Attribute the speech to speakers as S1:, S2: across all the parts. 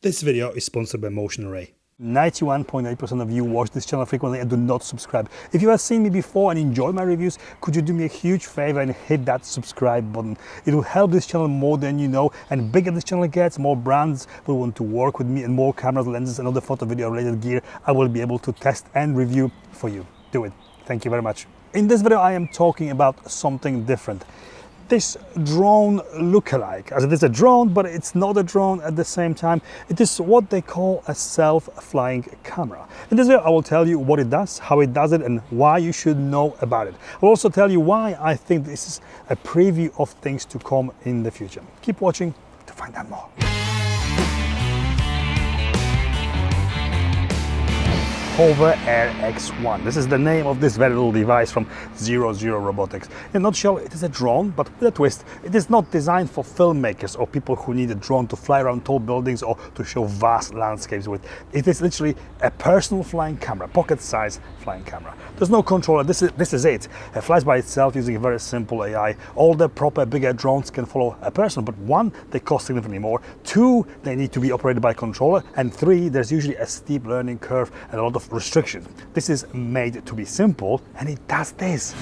S1: This video is sponsored by Motion Array.
S2: 91.8% of you watch this channel frequently and do not subscribe. If you have seen me before and enjoy my reviews, could you do me a huge favor and hit that subscribe button? It will help this channel more than you know, and bigger this channel gets, more brands will want to work with me, and more cameras, lenses and other photo video related gear I will be able to test and review for you. Do it. Thank you very much. In this video I am talking about something different. This drone lookalike, as it is a drone, but it's not a drone at the same time. It is what they call a self-flying camera. In this video, I will tell you what it does, how it does it, and why you should know about it. I'll also tell you why I think this is a preview of things to come in the future. Keep watching to find out more. Hover Air X1. This is the name of this very little device from Zero Zero Robotics. In a nutshell, it is a drone, but with a twist. It is not designed for filmmakers or people who need a drone to fly around tall buildings or to show vast landscapes with. It is literally a personal flying camera, pocket-sized flying camera. There's no controller. This is it. It flies by itself using a very simple AI. All the proper bigger drones can follow a person, but one, they cost significantly more. Two, they need to be operated by a controller. And three, there's usually a steep learning curve and a lot of restrictions. This is made to be simple, and it does this.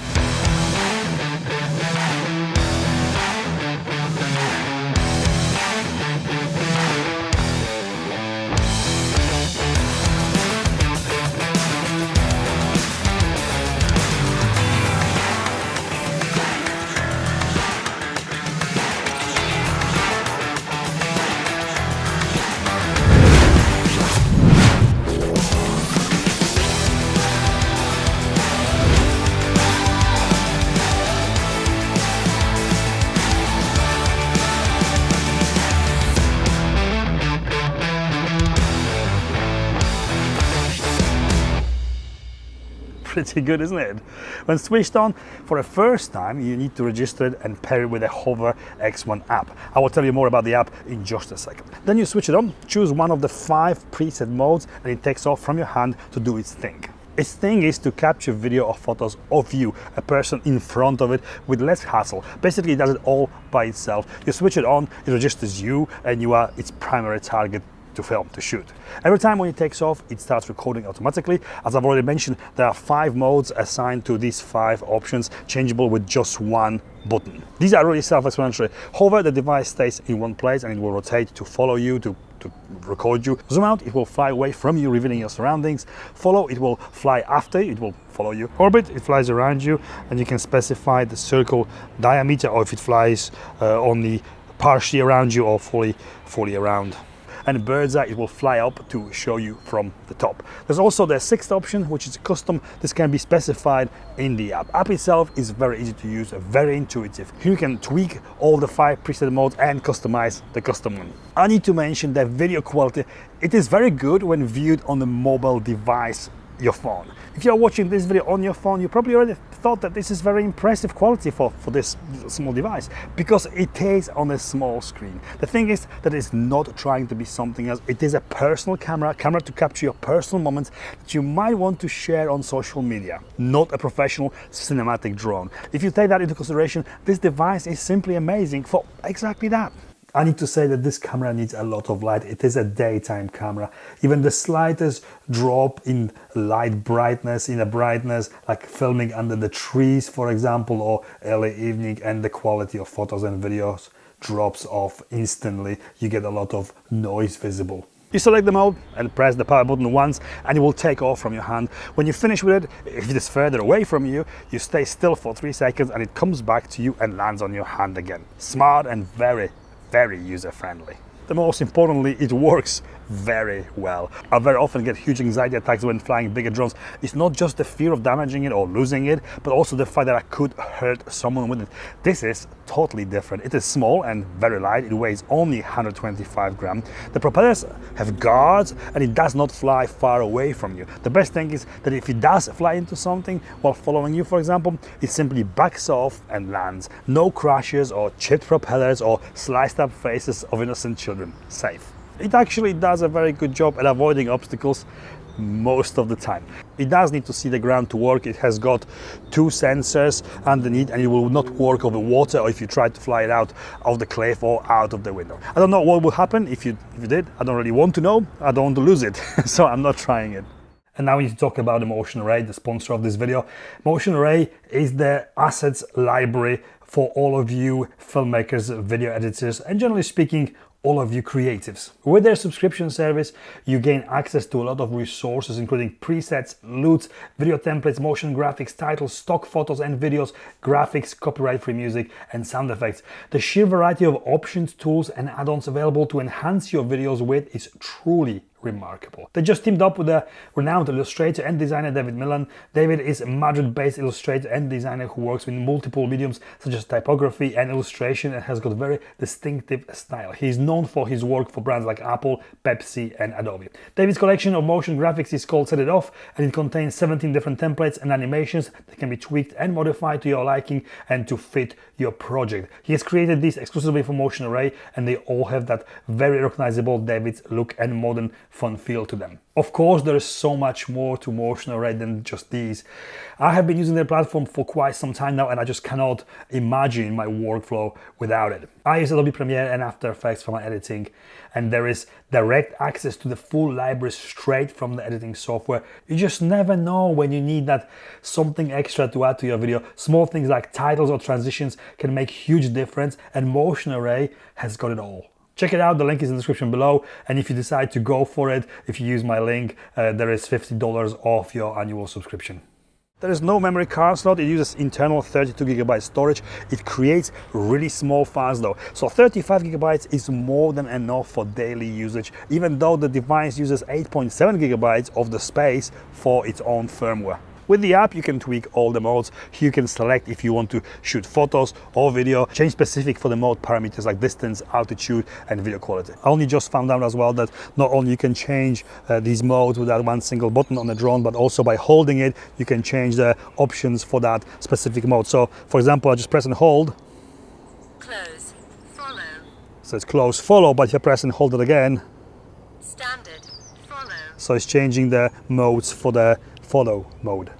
S2: Pretty good, isn't it? When switched on for the first time, you need to register it and pair it with a Hover X1 app. I will tell you more about the app in just a second. Then you switch it on, choose one of the 5 preset modes, and it takes off from your hand to do its thing. Its thing is to capture video or photos of you, a person in front of it, with less hassle. Basically, it does it all by itself. You switch it on, it registers you, and you are its primary target to film, to shoot. Every time when it takes off, it starts recording automatically. As I've already mentioned, there are 5 modes assigned to these 5 options, changeable with just one button. These are really self-explanatory. Hover, the device stays in one place and it will rotate to follow you, to record you. Zoom out, it will fly away from you, revealing your surroundings. Follow, it will fly after you, it will follow you. Orbit, it flies around you, and you can specify the circle diameter, or if it flies only partially around you or fully around. And bird's eye, it will fly up to show you from the top. There's also the 6th option, which is custom. This can be specified in the app. App itself is very easy to use, very intuitive. You can tweak all the 5 preset modes and customize the custom one. I need to mention that video quality, it is very good when viewed on a mobile device, your phone. If you're watching this video on your phone, you probably already thought that this is very impressive quality for this small device, because it is on a small screen. The thing is that it's not trying to be something else. It is a personal camera to capture your personal moments that you might want to share on social media, not a professional cinematic drone. If you take that into consideration, this device is simply amazing for exactly that. I need to say that this camera needs a lot of light. It is a daytime camera. Even the slightest drop in light brightness, like filming under the trees, for example, or early evening, and the quality of photos and videos drops off instantly. You get a lot of noise visible. You select the mode and press the power button once, and it will take off from your hand. When you finish with it, if it is further away from you, you stay still for 3 seconds and it comes back to you and lands on your hand again. Smart and very user-friendly. The most importantly, it works very well. I very often get huge anxiety attacks when flying bigger drones. It's not just the fear of damaging it or losing it, but also the fact that I could hurt someone with it. This is totally different. It is small and very light. It weighs only 125 grams. The propellers have guards, and it does not fly far away from you. The best thing is that if it does fly into something while following you, for example, it simply backs off and lands. No crashes or chipped propellers or sliced up faces of innocent children. Safe. It actually does a very good job at avoiding obstacles most of the time. It does need to see the ground to work. It has got 2 sensors underneath, and it will not work over water or if you try to fly it out of the cliff or out of the window. I don't know what will happen if you did. I don't really want to know. I don't want to lose it, so I'm not trying it. And now we need to talk about the Motion Array, the sponsor of this video. Motion Array is the assets library for all of you filmmakers, video editors, and generally speaking, all of you creatives. With their subscription service, you gain access to a lot of resources, including presets, LUTs, video templates, motion graphics, titles, stock photos and videos, graphics, copyright-free music, and sound effects. The sheer variety of options, tools, and add-ons available to enhance your videos with is truly remarkable. They just teamed up with a renowned illustrator and designer, David Millan. David is a Madrid-based illustrator and designer who works with multiple mediums such as typography and illustration and has got very distinctive style. He is known for his work for brands like Apple, Pepsi, and Adobe. David's collection of motion graphics is called Set It Off, and it contains 17 different templates and animations that can be tweaked and modified to your liking and to fit your project. He has created these exclusively for Motion Array, and they all have that very recognizable David's look and modern fun feel to them. Of course, there is so much more to Motion Array than just these. I have been using their platform for quite some time now, and I just cannot imagine my workflow without it. I use Adobe Premiere and After Effects for my editing, and there is direct access to the full library straight from the editing software. You just never know when you need that something extra to add to your video. Small things like titles or transitions can make huge difference, and Motion Array has got it all. Check it out, the link is in the description below, and if you decide to go for it, if you use my link, there is $50 off your annual subscription. There is no memory card slot. It uses internal 32GB storage. It creates really small files though. So 35GB is more than enough for daily usage, even though the device uses 8.7GB of the space for its own firmware. With the app, you can tweak all the modes. You can select if you want to shoot photos or video, change specific for the mode parameters like distance, altitude, and video quality. I only just found out as well that not only you can change these modes with that one single button on the drone, but also by holding it, you can change the options for that specific mode. So, for example, I just press and hold.
S3: Close, follow.
S2: So it's close, follow, but if you press and hold it again,
S3: Standard, follow.
S2: so it's changing the modes for the follow mode.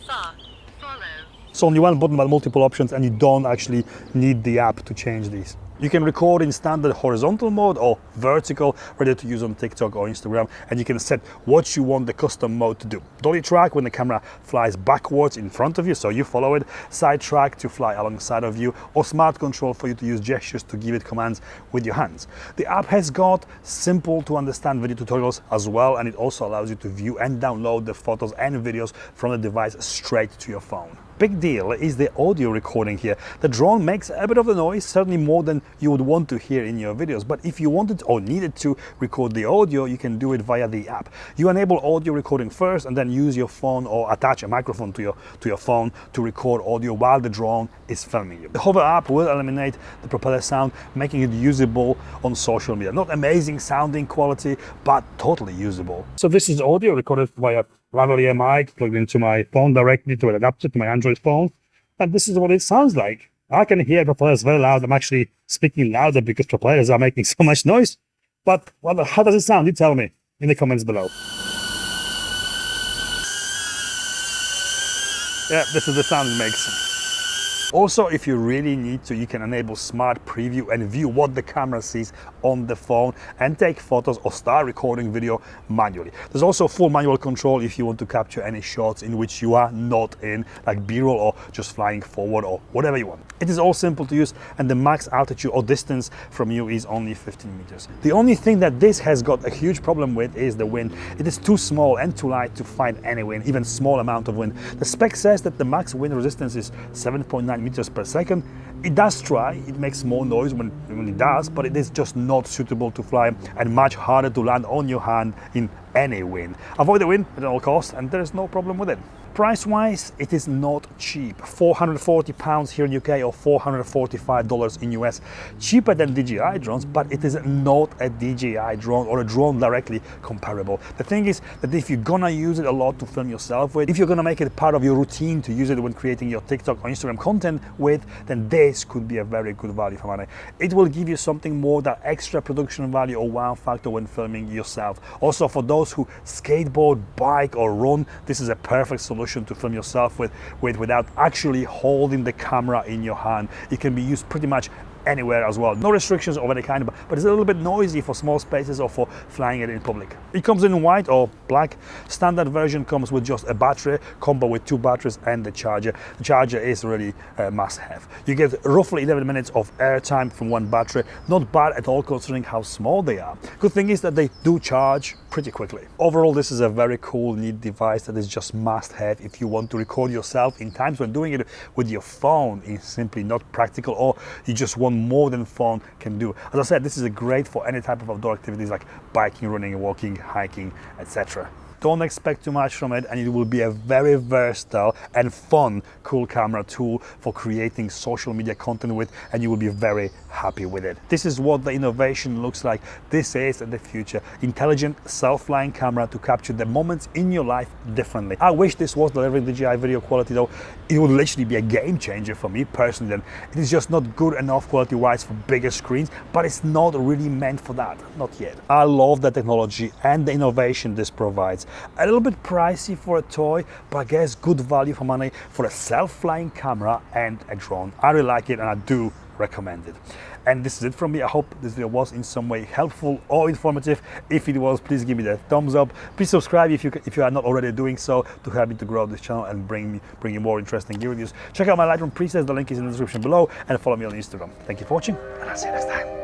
S3: Far, follow.
S2: It's only one button but multiple options, and you don't actually need the app to change these. You can record in standard horizontal mode or vertical, ready to use on TikTok or Instagram, and you can set what you want the custom mode to do. Dolly track when the camera flies backwards in front of you, so you follow it. Side track to fly alongside of you, or smart control for you to use gestures to give it commands with your hands. The app has got simple to understand video tutorials as well, and it also allows you to view and download the photos and videos from the device straight to your phone. Big deal is the audio recording here. The drone makes a bit of the noise, certainly more than you would want to hear in your videos, but if you wanted or needed to record the audio, you can do it via the app. You enable audio recording first and then use your phone or attach a microphone to your phone to record audio while the drone is filming you. The hover app will eliminate the propeller sound, making it usable on social media. Not amazing sounding quality, but totally usable. So this is audio recorded via lavalier mic plugged into my phone directly to an adapter to my Android phone, and this is what it sounds like. I can hear propellers very loud. I'm actually speaking louder because propellers are making so much noise. But how does it sound? You tell me in the comments below. Yeah, this is the sound it makes. Also, if you really need to, you can enable smart preview and view what the camera sees on the phone and take photos or start recording video manually. There's also full manual control if you want to capture any shots in which you are not in, like B-roll or just flying forward or whatever you want. It is all simple to use, and the max altitude or distance from you is only 15 meters. The only thing that this has got a huge problem with is the wind. It is too small and too light to find any wind, even small amount of wind. The spec says that the max wind resistance is 7.9 meters per second. It does try, it makes more noise when it does, but it is just not suitable to fly and much harder to land on your hand in any wind. Avoid the wind at all costs, and there is no problem with it. Price-wise, it is not cheap. £440 here in UK or $445 in US. Cheaper than DJI drones, but it is not a DJI drone or a drone directly comparable. The thing is that if you're gonna use it a lot to film yourself with, if you're gonna make it part of your routine to use it when creating your TikTok or Instagram content with, then this could be a very good value for money. It will give you something more, that extra production value or wow factor when filming yourself. Also, for those those who skateboard, bike or run, this is a perfect solution to film yourself with without actually holding the camera in your hand. It can be used pretty much anywhere as well. No restrictions of any kind, but it's a little bit noisy for small spaces or for flying it in public. It comes in white or black. Standard version comes with just a battery, combo with 2 batteries and the charger. The charger is really a must-have. You get roughly 11 minutes of airtime from one battery. Not bad at all considering how small they are. Good thing is that they do charge pretty quickly. Overall, this is a very cool, neat device that is just must-have if you want to record yourself in times when doing it with your phone is simply not practical, or you just want more than phone can do. As I said, this is great for any type of outdoor activities like biking, running, walking, hiking, etc. Don't expect too much from it, and it will be a very versatile and fun, cool camera tool for creating social media content with, and you will be very happy with it. This is what the innovation looks like. This is the future. Intelligent self-flying camera to capture the moments in your life differently. I wish this was delivering DJI video quality though. It would literally be a game changer for me personally. Then it is just not good enough quality wise for bigger screens, but it's not really meant for that, not yet. I love the technology and the innovation this provides. A little bit pricey for a toy, but I guess good value for money for a self-flying camera and a drone. I really like it and I do recommend it. And this is it from me. I hope this video was in some way helpful or informative. If it was, please give me the thumbs up. Please subscribe if you are not already doing so, to help me to grow this channel and bring you more interesting gear reviews. Check out my Lightroom presets, the link is in the description below, and follow me on Instagram. Thank you for watching, and I'll see you next time.